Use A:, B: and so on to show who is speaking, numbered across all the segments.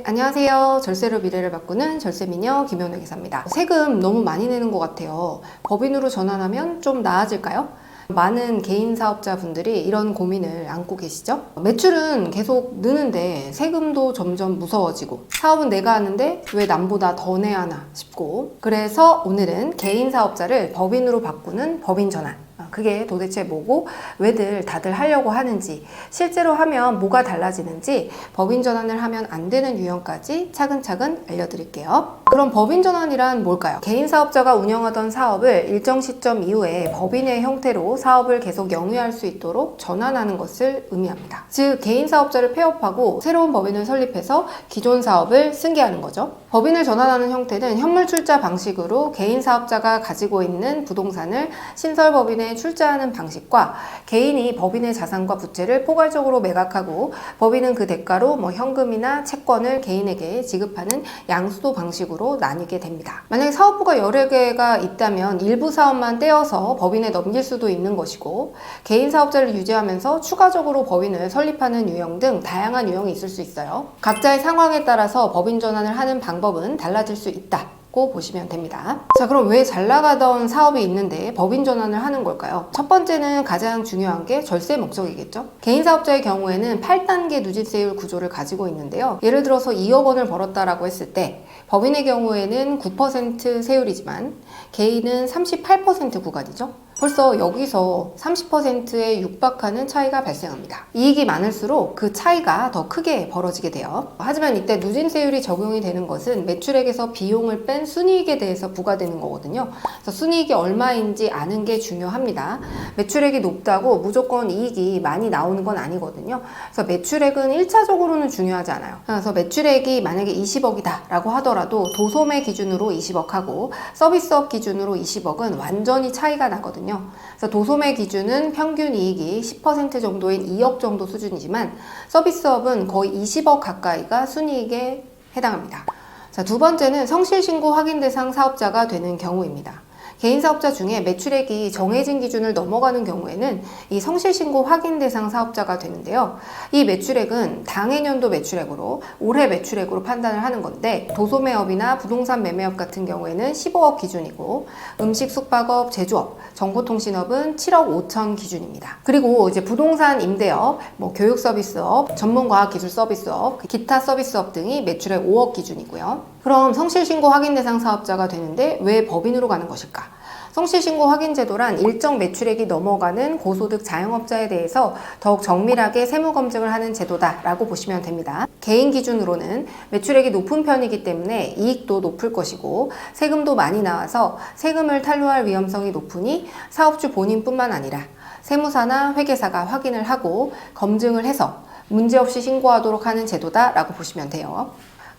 A: 안녕하세요. 절세로 미래를 바꾸는 절세미녀 김현우 기사입니다. 세금 너무 많이 내는 것 같아요. 법인으로 전환하면 좀 나아질까요? 많은 개인 사업자분들이 이런 고민을 안고 계시죠? 매출은 계속 느는데 세금도 점점 무서워지고 사업은 내가 하는데 왜 남보다 더 내야 하나 싶고, 그래서 오늘은 개인 사업자를 법인으로 바꾸는 법인 전환, 그게 도대체 뭐고 왜들 다들 하려고 하는지, 실제로 하면 뭐가 달라지는지, 법인 전환을 하면 안 되는 유형까지 차근차근 알려드릴게요. 그럼 법인 전환이란 뭘까요? 개인 사업자가 운영하던 사업을 일정 시점 이후에 법인의 형태로 사업을 계속 영위할 수 있도록 전환하는 것을 의미합니다. 즉, 개인 사업자를 폐업하고 새로운 법인을 설립해서 기존 사업을 승계하는 거죠. 법인을 전환하는 형태는 현물 출자 방식으로 개인 사업자가 가지고 있는 부동산을 신설법인에 출자하는 방식과, 개인이 법인의 자산과 부채를 포괄적으로 매각하고 법인은 그 대가로 현금이나 채권을 개인에게 지급하는 양수도 방식으로 나뉘게 됩니다. 만약에 사업부가 여러 개가 있다면 일부 사업만 떼어서 법인에 넘길 수도 있는 것이고, 개인 사업자를 유지하면서 추가적으로 법인을 설립하는 유형 등 다양한 유형이 있을 수 있어요. 각자의 상황에 따라서 법인 전환을 하는 방법은 달라질 수 있다 보시면 됩니다. 자, 그럼 왜 잘 나가던 사업이 있는데 법인 전환을 하는 걸까요? 첫 번째는 가장 중요한 게 절세 목적이겠죠. 개인 사업자의 경우에는 8단계 누진세율 구조를 가지고 있는데요. 예를 들어서 2억 원을 벌었다라고 했을 때 법인의 경우에는 9% 세율이지만 개인은 38% 구간이죠. 벌써 여기서 30%에 육박하는 차이가 발생합니다. 이익이 많을수록 그 차이가 더 크게 벌어지게 돼요. 하지만 이때 누진세율이 적용이 되는 것은 매출액에서 비용을 뺀 순이익에 대해서 부과되는 거거든요. 그래서 순이익이 얼마인지 아는 게 중요합니다. 매출액이 높다고 무조건 이익이 많이 나오는 건 아니거든요. 그래서 매출액은 1차적으로는 중요하지 않아요. 그래서 매출액이 만약에 20억이다 라고 하더라도 도소매 기준으로 20억 하고 서비스업 기준으로 20억은 완전히 차이가 나거든요. 그래서 도소매 기준은 평균 이익이 10% 정도인 2억 정도 수준이지만 서비스업은 거의 20억 가까이가 순이익에 해당합니다. 자, 두 번째는 성실신고 확인 대상 사업자가 되는 경우입니다. 개인 사업자 중에 매출액이 정해진 기준을 넘어가는 경우에는 이 성실신고 확인 대상 사업자가 되는데요. 이 매출액은 당해년도 매출액으로, 올해 매출액으로 판단을 하는 건데, 도소매업이나 부동산 매매업 같은 경우에는 15억 기준이고, 음식 숙박업, 제조업, 정보통신업은 7억 5천 기준입니다. 그리고 이제 부동산 임대업, 교육 서비스업, 전문과학기술 서비스업, 기타 서비스업 등이 매출액 5억 기준이고요. 그럼 성실신고 확인 대상 사업자가 되는데 왜 법인으로 가는 것일까? 성실신고 확인 제도란 일정 매출액이 넘어가는 고소득 자영업자에 대해서 더욱 정밀하게 세무검증을 하는 제도다라고 보시면 됩니다. 개인 기준으로는 매출액이 높은 편이기 때문에 이익도 높을 것이고 세금도 많이 나와서 세금을 탈루할 위험성이 높으니 사업주 본인뿐만 아니라 세무사나 회계사가 확인을 하고 검증을 해서 문제없이 신고하도록 하는 제도다라고 보시면 돼요.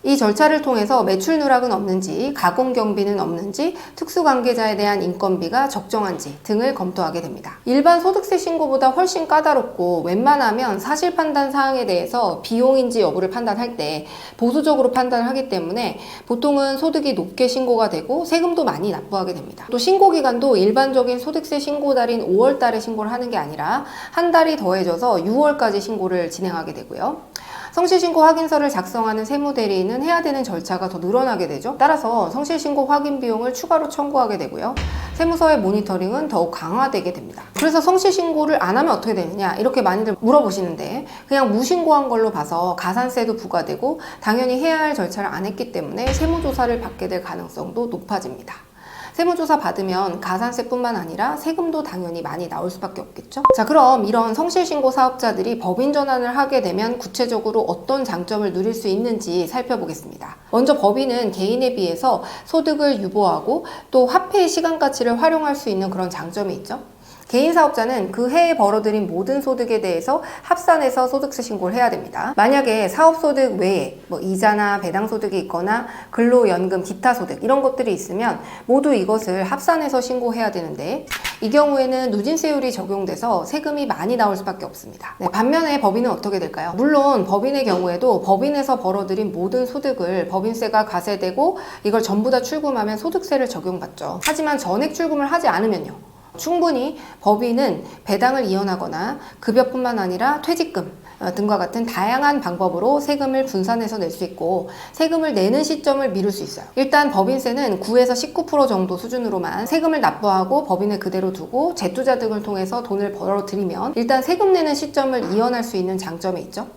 A: 이 절차를 통해서 매출 누락은 없는지, 가공 경비는 없는지, 특수관계자에 대한 인건비가 적정한지 등을 검토하게 됩니다. 일반 소득세 신고보다 훨씬 까다롭고, 웬만하면 사실 판단 사항에 대해서 비용인지 여부를 판단할 때 보수적으로 판단을 하기 때문에 보통은 소득이 높게 신고가 되고 세금도 많이 납부하게 됩니다. 또 신고 기간도 일반적인 소득세 신고 달인 5월 달에 신고를 하는 게 아니라 한 달이 더해져서 6월까지 신고를 진행하게 되고요. 성실신고 확인서를 작성하는 세무대리인은 해야 되는 절차가 더 늘어나게 되죠. 따라서 성실신고 확인 비용을 추가로 청구하게 되고요. 세무서의 모니터링은 더욱 강화되게 됩니다. 그래서 성실신고를 안 하면 어떻게 되느냐 이렇게 많이들 물어보시는데, 그냥 무신고한 걸로 봐서 가산세도 부과되고 당연히 해야 할 절차를 안 했기 때문에 세무조사를 받게 될 가능성도 높아집니다. 세무조사 받으면 가산세뿐만 아니라 세금도 당연히 많이 나올 수밖에 없겠죠. 자, 그럼 이런 성실신고 사업자들이 법인 전환을 하게 되면 구체적으로 어떤 장점을 누릴 수 있는지 살펴보겠습니다. 먼저 법인은 개인에 비해서 소득을 유보하고 또 화폐의 시간 가치를 활용할 수 있는 그런 장점이 있죠. 개인 사업자는 그 해에 벌어들인 모든 소득에 대해서 합산해서 소득세 신고를 해야 됩니다. 만약에 사업소득 외에 이자나 배당소득이 있거나 근로연금, 기타 소득 이런 것들이 있으면 모두 이것을 합산해서 신고해야 되는데, 이 경우에는 누진세율이 적용돼서 세금이 많이 나올 수밖에 없습니다. 네, 반면에 법인은 어떻게 될까요? 물론 법인의 경우에도 법인에서 벌어들인 모든 소득을 법인세가 과세되고 이걸 전부 다 출금하면 소득세를 적용받죠. 하지만 전액 출금을 하지 않으면요, 충분히 법인은 배당을 이연하거나 급여뿐만 아니라 퇴직금, 등과 같은 다양한 방법으로 세금을 분산해서 낼 수 있고 세금을 내는 시점을 미룰 수 있어요. 일단 법인세는 9에서 19% 정도 수준으로만 세금을 납부하고 법인을 그대로 두고 재투자 등을 통해서 돈을 벌어들이면 일단 세금 내는 시점을 이연할 수 있는 장점이 있죠.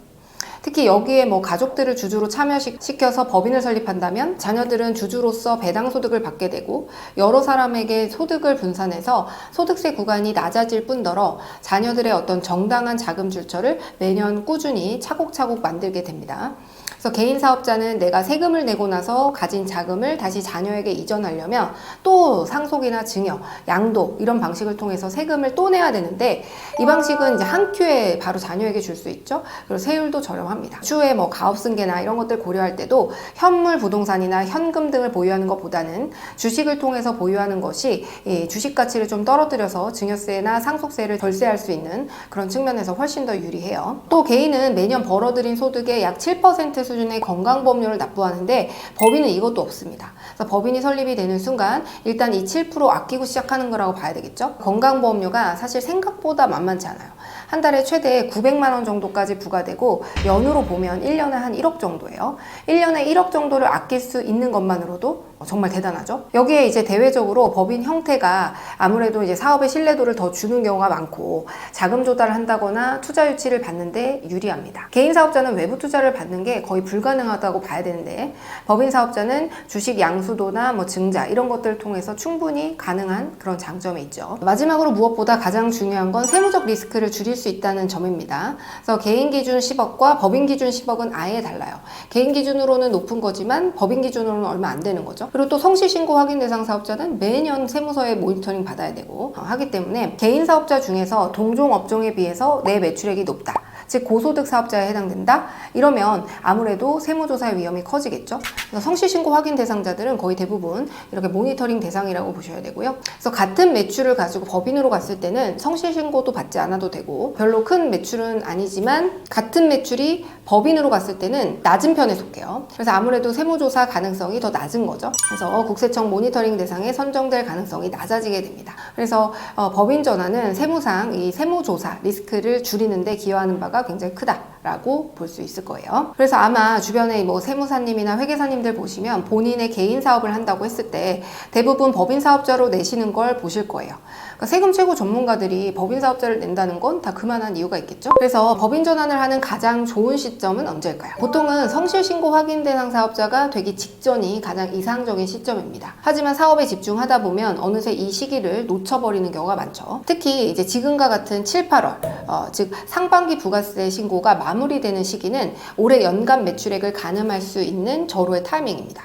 A: 특히 여기에 뭐 가족들을 주주로 참여시켜서 법인을 설립한다면 자녀들은 주주로서 배당소득을 받게 되고 여러 사람에게 소득을 분산해서 소득세 구간이 낮아질 뿐더러 자녀들의 어떤 정당한 자금 출처를 매년 꾸준히 차곡차곡 만들게 됩니다. 그래서 개인 사업자는 내가 세금을 내고 나서 가진 자금을 다시 자녀에게 이전하려면 또 상속이나 증여, 양도 이런 방식을 통해서 세금을 또 내야 되는데 이 방식은 이제 한 큐에 바로 자녀에게 줄 수 있죠. 그리고 세율도 저렴합니다. 추후에 뭐 가업승계나 이런 것들 고려할 때도 현물 부동산이나 현금 등을 보유하는 것보다는 주식을 통해서 보유하는 것이 주식 가치를 좀 떨어뜨려서 증여세나 상속세를 덜세할 수 있는 그런 측면에서 훨씬 더 유리해요. 또 개인은 매년 벌어들인 소득의 약 7% 수준의 건강보험료를 납부하는데 법인은 이것도 없습니다. 그래서 법인이 설립이 되는 순간 일단 이 7% 아끼고 시작하는 거라고 봐야 되겠죠. 건강보험료가 사실 생각보다 만만치 않아요. 한 달에 최대 900만 원 정도까지 부과되고 연으로 보면 1년에 한 1억 정도예요. 1년에 1억 정도를 아낄 수 있는 것만으로도 정말 대단하죠. 여기에 이제 대외적으로 법인 형태가 아무래도 이제 사업의 신뢰도를 더 주는 경우가 많고 자금 조달을 한다거나 투자 유치를 받는데 유리합니다. 개인 사업자는 외부 투자를 받는 게 거의 불가능하다고 봐야 되는데 법인 사업자는 주식 양수도나 뭐 증자 이런 것들을 통해서 충분히 가능한 그런 장점이 있죠. 마지막으로 무엇보다 가장 중요한 건 세무적 리스크를 줄일 수 있다는 점입니다. 그래서 개인 기준 10억과 법인 기준 10억은 아예 달라요. 개인 기준으로는 높은 거지만 법인 기준으로는 얼마 안 되는 거죠. 그리고 또 성실신고 확인 대상 사업자는 매년 세무서에 모니터링 받아야 되고 하기 때문에 개인 사업자 중에서 동종 업종에 비해서 내 매출액이 높다. 즉 고소득 사업자에 해당된다? 이러면 아무래도 세무조사 위험이 커지겠죠. 그래서 성실신고 확인 대상자들은 거의 대부분 이렇게 모니터링 대상이라고 보셔야 되고요. 그래서 같은 매출을 가지고 법인으로 갔을 때는 성실신고도 받지 않아도 되고 별로 큰 매출은 아니지만 같은 매출이 법인으로 갔을 때는 낮은 편에 속해요. 그래서 아무래도 세무조사 가능성이 더 낮은 거죠. 그래서 국세청 모니터링 대상에 선정될 가능성이 낮아지게 됩니다. 그래서 법인 전환은 세무상 이 세무조사 리스크를 줄이는 데 기여하는 바가 굉장히 크다라고 볼 수 있을 거예요. 그래서 아마 주변에 뭐 세무사님이나 회계사님들 보시면 본인의 개인 사업을 한다고 했을 때 대부분 법인 사업자로 내시는 걸 보실 거예요. 그러니까 세금 최고 전문가들이 법인 사업자를 낸다는 건 다 그만한 이유가 있겠죠. 그래서 법인 전환을 하는 가장 좋은 시점은 언제일까요? 보통은 성실신고 확인 대상 사업자가 되기 직전이 가장 이상적인 시점입니다. 하지만 사업에 집중하다 보면 어느새 이 시기를 놓쳐버리는 경우가 많죠. 특히 이제 지금과 같은 7, 8월 즉 상반기 부가세 신고가 마무리되는 시기는 올해 연간 매출액을 가늠할 수 있는 절호의 타이밍입니다.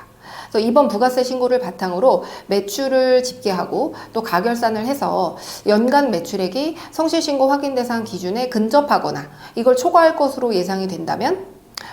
A: 그래서 이번 부가세 신고를 바탕으로 매출을 집계하고 또 가결산을 해서 연간 매출액이 성실신고 확인 대상 기준에 근접하거나 이걸 초과할 것으로 예상이 된다면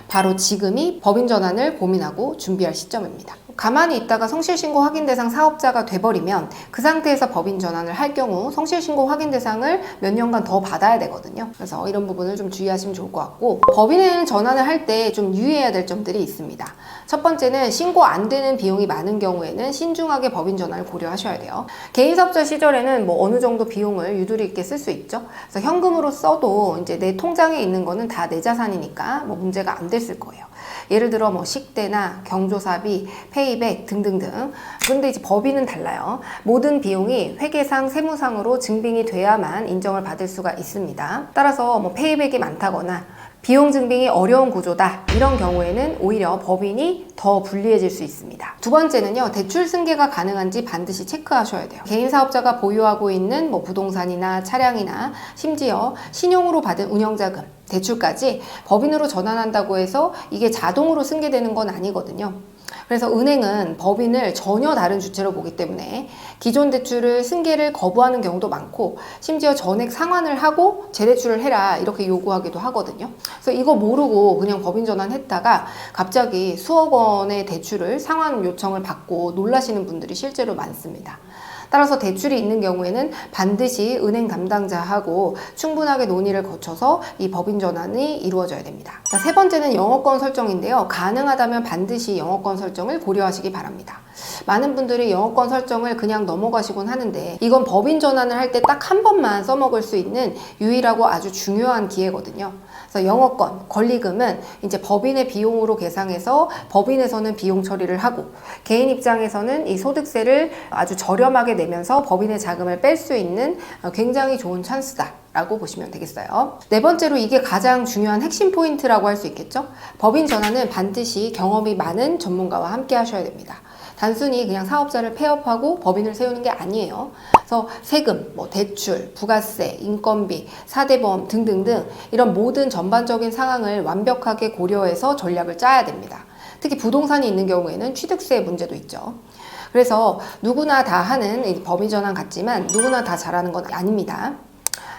A: 바로 지금이 법인 전환을 고민하고 준비할 시점입니다. 가만히 있다가 성실신고 확인 대상 사업자가 돼버리면 그 상태에서 법인 전환을 할 경우 성실신고 확인 대상을 몇 년간 더 받아야 되거든요. 그래서 이런 부분을 좀 주의하시면 좋을 것 같고 법인 전환을 할 때 좀 유의해야 될 점들이 있습니다. 첫 번째는 신고 안 되는 비용이 많은 경우에는 신중하게 법인 전환을 고려하셔야 돼요. 개인 사업자 시절에는 뭐 어느 정도 비용을 유도리 있게 쓸 수 있죠. 그래서 현금으로 써도 이제 내 통장에 있는 거는 다 내 자산이니까 뭐 문제가 안 됐을 거예요. 예를 들어 뭐 식대나 경조사비, 페이백 등등등. 근데 이제 법인은 달라요. 모든 비용이 회계상, 세무상으로 증빙이 돼야만 인정을 받을 수가 있습니다. 따라서 뭐 페이백이 많다거나 비용 증빙이 어려운 구조다 이런 경우에는 오히려 법인이 더 불리해질 수 있습니다. 두 번째는요, 대출 승계가 가능한지 반드시 체크하셔야 돼요. 개인 사업자가 보유하고 있는 뭐 부동산이나 차량이나 심지어 신용으로 받은 운영자금, 대출까지 법인으로 전환한다고 해서 이게 자동으로 승계되는 건 아니거든요. 그래서 은행은 법인을 전혀 다른 주체로 보기 때문에 기존 대출을 승계를 거부하는 경우도 많고 심지어 전액 상환을 하고 재대출을 해라 이렇게 요구하기도 하거든요. 그래서 이거 모르고 그냥 법인 전환했다가 갑자기 수억 원의 대출을 상환 요청을 받고 놀라시는 분들이 실제로 많습니다. 따라서 대출이 있는 경우에는 반드시 은행 담당자하고 충분하게 논의를 거쳐서 이 법인 전환이 이루어져야 됩니다. 자, 세 번째는 영업권 설정인데요. 가능하다면 반드시 영업권 설정을 고려하시기 바랍니다. 많은 분들이 영업권 설정을 그냥 넘어가시곤 하는데 이건 법인 전환을 할 때 딱 한 번만 써먹을 수 있는 유일하고 아주 중요한 기회거든요. 그래서 영업권, 권리금은 이제 법인의 비용으로 계상해서 법인에서는 비용 처리를 하고 개인 입장에서는 이 소득세를 아주 저렴하게 내면서 법인의 자금을 뺄 수 있는 굉장히 좋은 찬스다 라고 보시면 되겠어요. 네 번째로 이게 가장 중요한 핵심 포인트라고 할 수 있겠죠. 법인 전환은 반드시 경험이 많은 전문가와 함께 하셔야 됩니다. 단순히 그냥 사업자를 폐업하고 법인을 세우는 게 아니에요. 그래서 세금, 대출, 부가세, 인건비, 4대 보험 등등등 이런 모든 전반적인 상황을 완벽하게 고려해서 전략을 짜야 됩니다. 특히 부동산이 있는 경우에는 취득세 문제도 있죠. 그래서 누구나 다 하는 이 법인 전환 같지만 누구나 다 잘하는 건 아닙니다.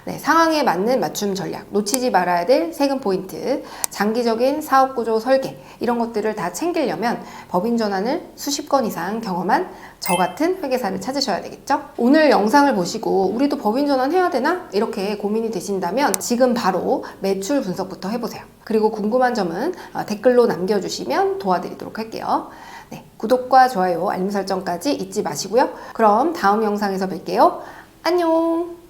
A: 네, 상황에 맞는 맞춤 전략, 놓치지 말아야 될 세금 포인트, 장기적인 사업 구조 설계 이런 것들을 다 챙기려면 법인 전환을 수십 건 이상 경험한 저 같은 회계사를 찾으셔야 되겠죠? 오늘 영상을 보시고 우리도 법인 전환 해야 되나? 이렇게 고민이 되신다면 지금 바로 매출 분석부터 해보세요. 그리고 궁금한 점은 댓글로 남겨주시면 도와드리도록 할게요. 네, 구독과 좋아요, 알림 설정까지 잊지 마시고요. 그럼 다음 영상에서 뵐게요. 안녕!